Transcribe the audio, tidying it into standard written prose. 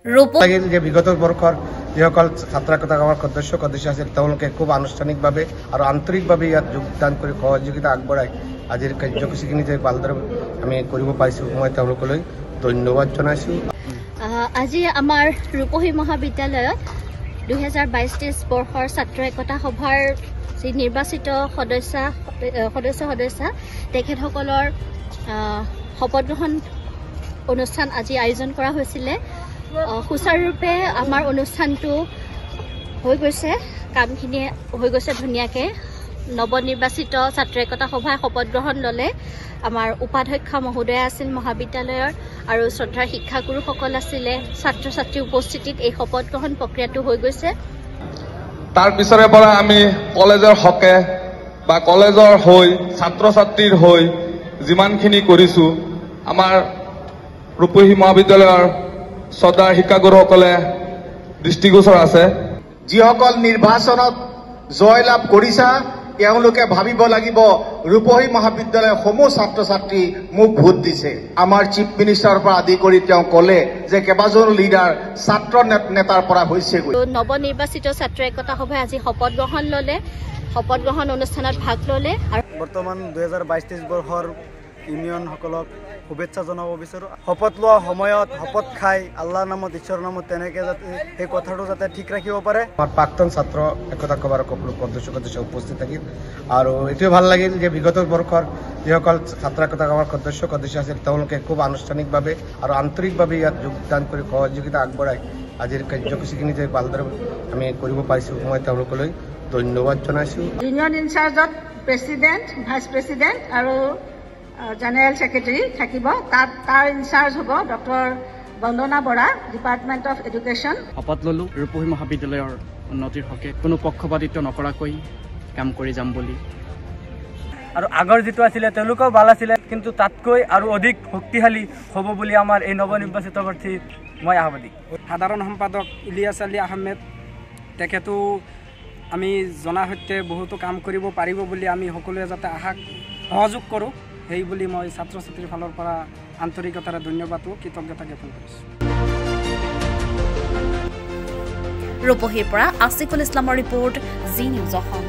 লাগিল যে বিগত বৰ্ষৰ যিসকল ছাত্ৰ একতাৰ সদস্য আছিল তেওঁলোকে খুব আনুষ্ঠানিকভাৱে আৰু আন্তৰিকভাৱে ইয়াত যোগদান কৰি সহযোগিতা আগবঢ়াই আজিৰ কাৰ্যসূচীখিনি যে ভালদৰে আমি কৰিব পাৰিছোঁ মই তেওঁলোকলৈ ধন্যবাদ জনাইছোঁ। আজি আমাৰ ৰূপহী মহাবিদ্যালয়ত 2022-23 বৰ্ষৰ ছাত্ৰ একতা সভাৰ যি নিৰ্বাচিত সদস্য তেখেতসকলৰ শপত গ্ৰহণ অনুষ্ঠান আজি আয়োজন কৰা হৈছিলে। সুচাৰুৰূপে আমাৰ অনুষ্ঠানটো হৈ গৈছে, কামখিনি হৈ গৈছে ধুনীয়াকৈ। নৱনিৰ্বাচিত ছাত্ৰ একতা সভাই শপত গ্ৰহণ ল'লে। আমাৰ উপাধ্যক্ষ মহোদয়া আছিল মহাবিদ্যালয়ৰ আৰু শ্ৰদ্ধাৰ শিক্ষাগুৰুসকল আছিলে। ছাত্ৰ ছাত্ৰীৰ উপস্থিতিত এই শপত গ্ৰহণ প্ৰক্ৰিয়াটো হৈ গৈছে। তাৰ পিছৰে পৰা আমি কলেজৰ হকে বা কলেজৰ হৈ ছাত্ৰ ছাত্ৰীৰ হৈ যিমানখিনি কৰিছোঁ আমাৰ ৰূপহী মহাবিদ্যালয়ৰ শ্ৰদ্ধাৰ শিক্ষাগুৰুসকলে দৃষ্টিগোচৰ আছে। যিসকল নিৰ্বাচনত জয়লাভ কৰিছা তেওঁলোকে ভাবিব লাগিব ৰূপহী মহাবিদ্যালয়ৰ সমূহ ছাত্ৰ ছাত্ৰী মোক ভোট দিছে। আমাৰ চিফ মিনিষ্টাৰৰ পৰা আদি কৰি তেওঁ ক'লে যে কেইবাজনো লিডাৰ ছাত্ৰ নেতাৰ পৰা হৈছে। নৱনিৰ্বাচিত ছাত্ৰ একতা সভাই আজি শপত গ্ৰহণ ল'লে, শপত গ্ৰহণ অনুষ্ঠানত ভাগ ল'লে। আৰু বৰ্তমান 2022-23 বৰ্ষৰ ইউনিয়নসকলক শুভেচ্ছা জনাব বিচাৰোঁ। শপত লোৱা সময়ত শপত খাই আল্লাহৰ নামত ঈশ্বৰৰ নামত তেনেকৈ যাতে সেই কথাটো যাতে ঠিক ৰাখিব পাৰে। আমাৰ প্ৰাক্তন ছাত্ৰ একতা সভাৰ সকলো সদস্য উপস্থিত থাকিল আৰু এইটোৱে ভাল লাগিল যে বিগত বৰ্ষৰ যিসকল ছাত্ৰ একতাৰ সদস্য আছিল তেওঁলোকে খুব আনুষ্ঠানিকভাৱে আৰু আন্তৰিকভাৱে ইয়াত যোগদান কৰি সহযোগিতা আগবঢ়াই আজিৰ কাৰ্যসূচীখিনি যে ভালদৰে আমি কৰিব পাৰিছোঁ মই তেওঁলোকলৈ ধন্যবাদ জনাইছোঁ। ইউনিয়ন ইনচাৰ্জত প্ৰেচিডেণ্ট, ভাইচ প্ৰেচিডেণ্ট আৰু জেনেৰেল ছেক্ৰেটাৰী থাকিব। তাৰ ইনচাৰ্জ হ'ব doctor Bandana Bora, department of education. শপত ল'লোঁ ৰূপহী মহাবিদ্যালয়ৰ উন্নতিৰ হকে কোনো পক্ষপাতিত্ব নকৰাকৈ কাম কৰি যাম বুলি। আৰু আগৰ যিটো আছিলে তেওঁলোকেও ভাল আছিলে, কিন্তু তাতকৈ আৰু অধিক শক্তিশালী হ'ব বুলি আমাৰ এই নৱনিৰ্বাচিত প্ৰাৰ্থী মই আশাবাদী। সাধাৰণ সম্পাদক ইলিয়াছ আলী আহমেদ, তেখেতো আমি জনা সত্ত্বে বহুতো কাম কৰিব পাৰিব বুলি আমি সকলোৱে যাতে আশাক সহযোগ কৰোঁ সেই বুলি মই ছাত্ৰ ছাত্ৰীৰ ফালৰ পৰা আন্তৰিকতাৰে ধন্যবাদ ও কৃতজ্ঞতা জ্ঞাপন কৰিছোঁ। ৰূপহীৰ পৰা আছিফুল ইছলামৰ ৰিপৰ্ট, জি নিউজ অসম।